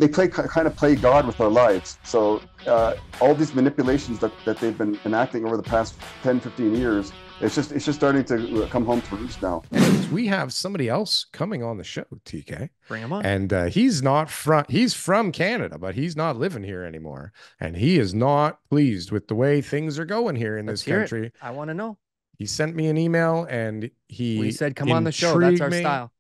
they kind of play God with our lives. So all these manipulations that they've been enacting over the past 10, 15 years, it's just starting to come home to roost now. We have somebody else coming on the show, TK. Bring him on. And he's from Canada, but he's not living here anymore. And he is not pleased with the way things are going here in this country. I want to know. He sent me an email and we said, come on the show. That's our style.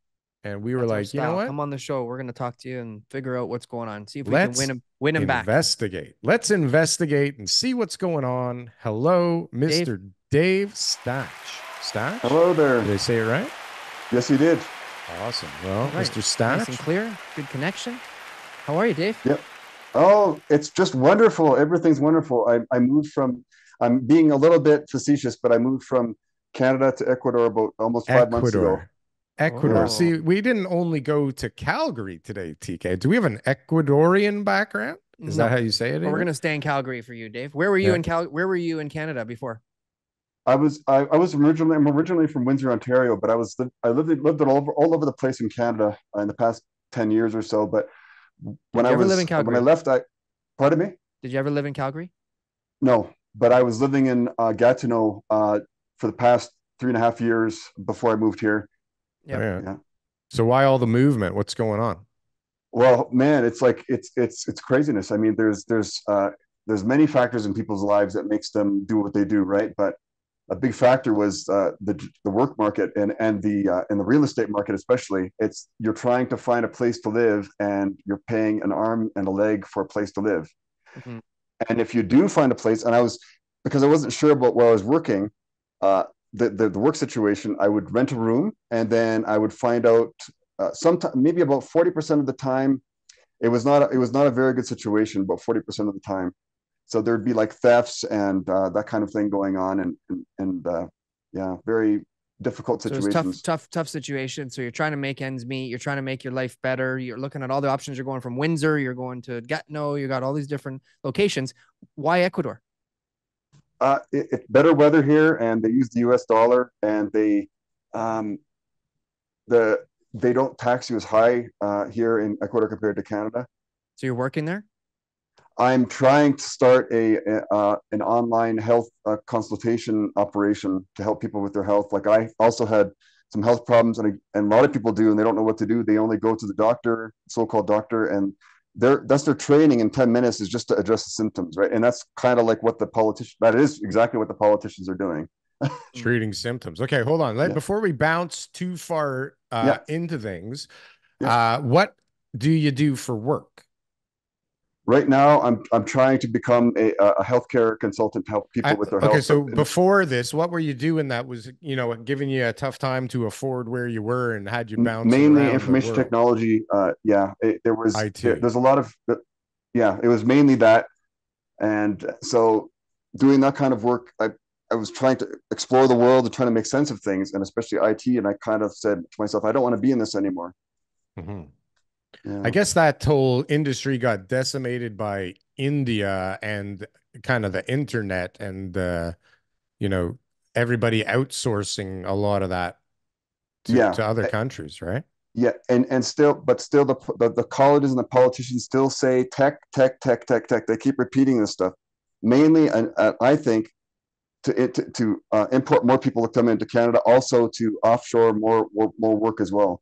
And we were like, you know what? Come on the show. We're going to talk to you and figure out what's going on. See if we can win him back. Let's investigate and see what's going on. Hello, Mr. Dave Stach. Stach? Hello there. Did I say it right? Yes, you did. Awesome. Well, right. Mr. Stach. Nice and clear. Good connection. How are you, Dave? Yep. Oh, it's just wonderful. Everything's wonderful. I moved from, I'm being a little bit facetious, but I moved from Canada to Ecuador about almost 5 months ago. Ecuador. Oh. See, we didn't only go to Calgary today, TK. Do we have an Ecuadorian background? Is that how you say it? Well, we're going to stay in Calgary for you, Dave. Where were you Where were you in Canada before? I'm originally from Windsor, Ontario, but I lived all over the place in Canada in the past 10 years or so. But when I left, pardon me? Did you ever live in Calgary? No, but I was living in Gatineau for the past 3.5 years before I moved here. Yep. Yeah. So why all the movement? What's going on? Well, man, it's like it's craziness. I mean, there's many factors in people's lives that makes them do what they do, right? But a big factor was the work market and the real estate market, especially. You're trying to find a place to live, and you're paying an arm and a leg for a place to live. Mm-hmm. And if you do find a place, because I wasn't sure about where I was working, the work situation, I would rent a room, and then I would find out sometime, maybe about 40% of the time, it was not a very good situation. About 40% of the time. So there'd be like thefts and that kind of thing going on, and very difficult situations. So it's tough situation. So you're trying to make ends meet. You're trying to make your life better. You're looking at all the options. You're going from Windsor. You're going to Gatineau. You got all these different locations. Why Ecuador? It's better weather here, and they use the U.S. dollar, and they don't tax you as high here in Ecuador compared to Canada. So you're working there? I'm trying to start an online health consultation operation to help people with their health. Like, I also had some health problems, and a lot of people do, and they don't know what to do. They only go to the doctor, so-called doctor, and that's their training in 10 minutes is just to address the symptoms, right? And that's kind of like that is exactly what the politicians are doing. Treating symptoms. Okay, hold on. Before we bounce too far into things, what do you do for work? Right now, I'm trying to become a healthcare consultant to help people with their health. Okay, so before this, what were you doing that was, giving you a tough time to afford where you were and had you bounce mainly information technology? There was IT. There's a lot of it was mainly that, and so doing that kind of work, I was trying to explore the world and trying to make sense of things, and especially IT. And I kind of said to myself, I don't want to be in this anymore. Mm-hmm. Yeah. I guess that whole industry got decimated by India and kind of the internet and, everybody outsourcing a lot of that to other countries, right? Yeah. And still the colleges and the politicians still say tech. They keep repeating this stuff mainly. And I think to import more people to come into Canada, also to offshore more work as well.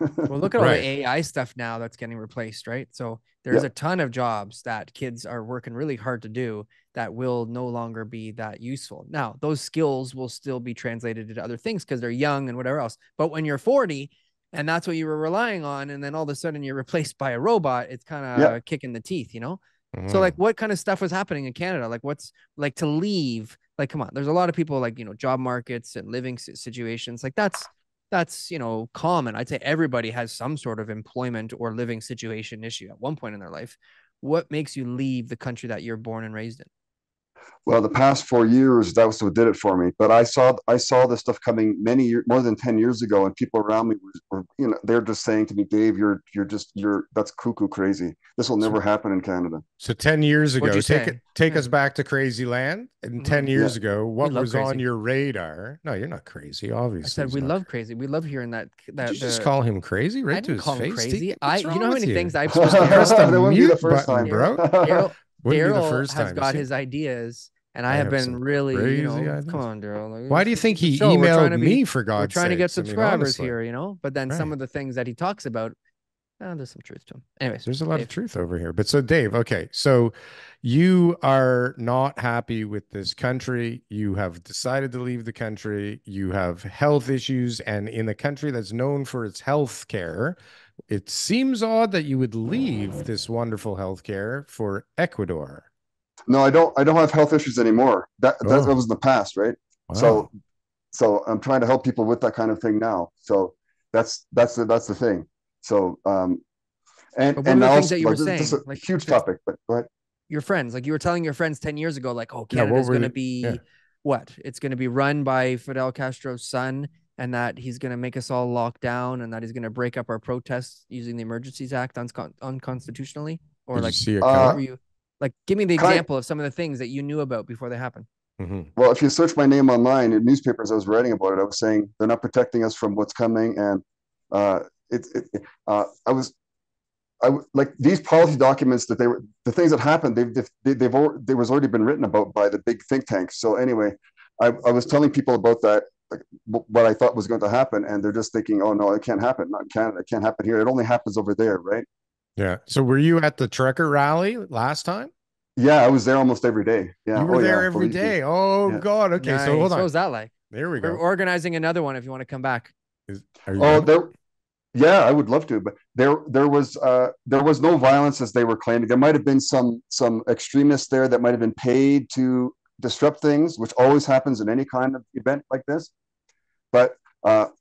Well, look at all the AI stuff now that's getting replaced, right? So there's a ton of jobs that kids are working really hard to do that will no longer be that useful. Now, those skills will still be translated into other things because they're young and whatever else. But when you're 40 and that's what you were relying on, and then all of a sudden you're replaced by a robot, it's kind of kicking the teeth, Mm-hmm. So like, what kind of stuff was happening in Canada? Like, what's like to leave? Like, come on, there's a lot of people like, job markets and living situations. Like that's common. I'd say everybody has some sort of employment or living situation issue at one point in their life. What makes you leave the country that you're born and raised in? Well, the past 4 years, that was what did it for me. But I saw this stuff coming many years, more than 10 years ago, and people around me were they're just saying to me, Dave, you're that's cuckoo crazy. This will never happen in Canada. So 10 years ago, take us Yeah. back to crazy land. And 10 years ago, what was crazy on your radar? No, you're not crazy. Obviously, I said we love crazy. We love hearing that. Did you just call him crazy right I to didn't his call him face? crazy. What's wrong You know how with many you? things I've supposed to Press the That wouldn't be the mute first button, time. bro. Daryl Wouldn't be the Daryl first has time. got his ideas, and I I have have some been really, crazy come ideas. on, Daryl. Like, Why do you think he show. emailed me, for We're God's trying to get sakes? I mean, subscribers honestly. here, But then some of the things that he talks about, there's some truth to him. Anyways, there's a lot of truth over here. But so, Dave, okay, so you are not happy with this country. You have decided to leave the country. You have health issues, and in a country that's known for its health care, it seems odd that you would leave this wonderful health care for Ecuador. No, I don't have health issues anymore. That was in the past, right? Wow. So I'm trying to help people with that kind of thing now. So that's the thing. So But what and were the now things that you were this is saying? a Like huge topic, but go ahead. your friends, like you were telling your friends 10 years ago, like, oh, Yeah, what Canada's were going to the, yeah. be what? It's going to be run by Fidel Castro's son, and that he's going to make us all lock down, and that he's going to break up our protests using the Emergencies Act unconstitutionally? Or Did you like, see it what coming? were you like? Give me the Kind example of some of the things that you knew about before they happened. Well, if you search my name online in newspapers, I was writing about it. I was saying they're not protecting us from what's coming, and uh, I was like these policy documents that the things that happened. There was already been written about by the big think tanks. So anyway, I was telling people about that, like what I thought was going to happen, and they're just thinking, oh no, it can't happen. Not in Canada. It can't happen here. It only happens over there, right? Yeah. So were you at the trucker rally last time? Yeah, I was there almost every day. Yeah. You were Oh there yeah. every Believe me. day. Oh Yeah. God. Okay. So hold Nice. What on. was that like? There we We're go. organizing another one if you want to come back. Are you Oh, going? yeah, I would love to, but there was no violence as they were claiming. There might have been some extremists there that might have been paid to disrupt things, which always happens in any kind of event like this. But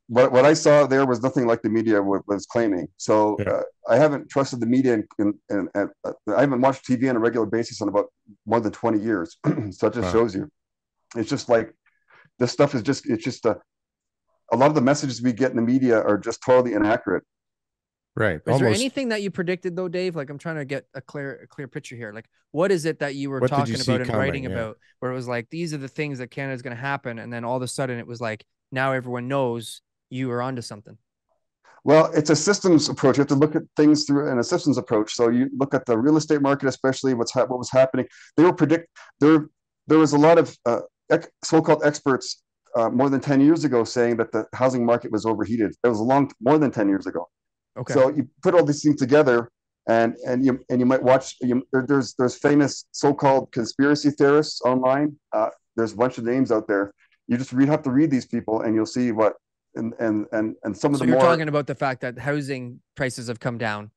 what I saw there was nothing like the media was claiming. So Yeah. I haven't trusted the media, and I haven't watched TV on a regular basis in about more than 20 years. So it just Wow. shows you. It's just like this stuff is just it's just a lot of the messages we get in the media are just totally inaccurate. Right. Is there Almost. anything that you predicted though, Dave? Like I'm trying to get a clear picture here. Like what is it that you were What did you talking see about and coming? writing Yeah. about where it was like these are the things that Canada's going to happen, and then all of a sudden it was like now everyone knows you are onto something. Well, it's a systems approach. You have to look at things through in a systems approach. So you look at the real estate market, especially what was happening. They were predict there. There was a lot of so-called experts more than 10 years ago saying that the housing market was overheated. It was more than 10 years ago. Okay. So you put all these things together, and you might watch. There's famous so-called conspiracy theorists online. There's a bunch of names out there. You just have to read these people, and you'll see what and some of So the you're more talking about the fact that housing prices have come down.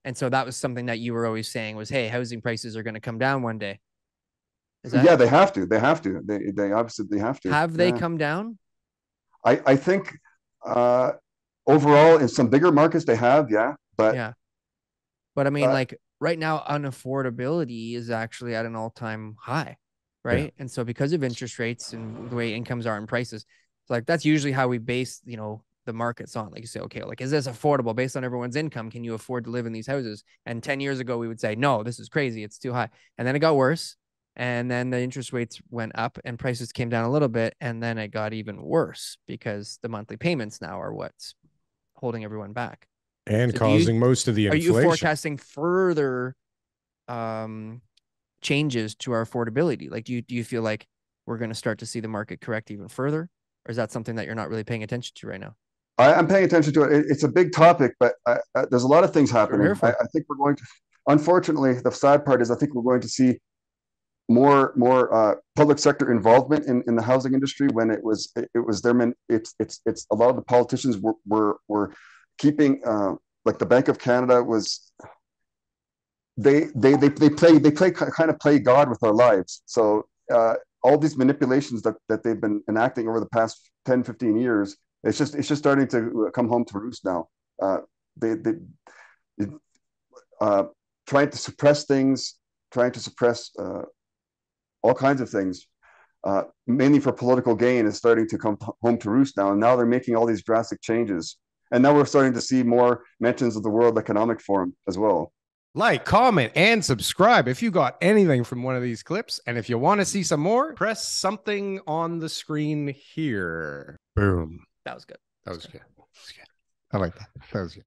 And so that was something that you were always saying was, hey, housing prices are going to come down one day. Is that? Yeah, they have to. They have to. They obviously have to. Have they come down? I think overall in some bigger markets they have, yeah. But yeah. But I mean, like right now, unaffordability is actually at an all-time high, right? Yeah. And so because of interest rates and the way incomes are and prices, like that's usually how we base, the markets on. Like you say, okay, like is this affordable based on everyone's income? Can you afford to live in these houses? And 10 years ago, we would say, no, this is crazy. It's too high. And then it got worse. And then the interest rates went up and prices came down a little bit. And then it got even worse because the monthly payments now are what's holding everyone back. And so causing most of the inflation. Are you forecasting further changes to our affordability? Like, do you feel like we're going to start to see the market correct even further? Or is that something that you're not really paying attention to right now? I'm paying attention to it. It's a big topic, but there's a lot of things happening. I think we're going to, unfortunately, the sad part is I think we're going to see more public sector involvement in the housing industry when it was their it's a lot of the politicians were keeping like the Bank of Canada was they kind of play God with our lives. So all these manipulations that they've been enacting over the past 10, 15 years, it's just starting to come home to roost now. They trying to suppress things, trying to suppress all kinds of things, mainly for political gain, is starting to come home to roost now. And now they're making all these drastic changes. And now we're starting to see more mentions of the World Economic Forum as well. Like, comment, and subscribe if you got anything from one of these clips. And if you want to see some more, press something on the screen here. Boom. That was good. That was good. I like that. That was good.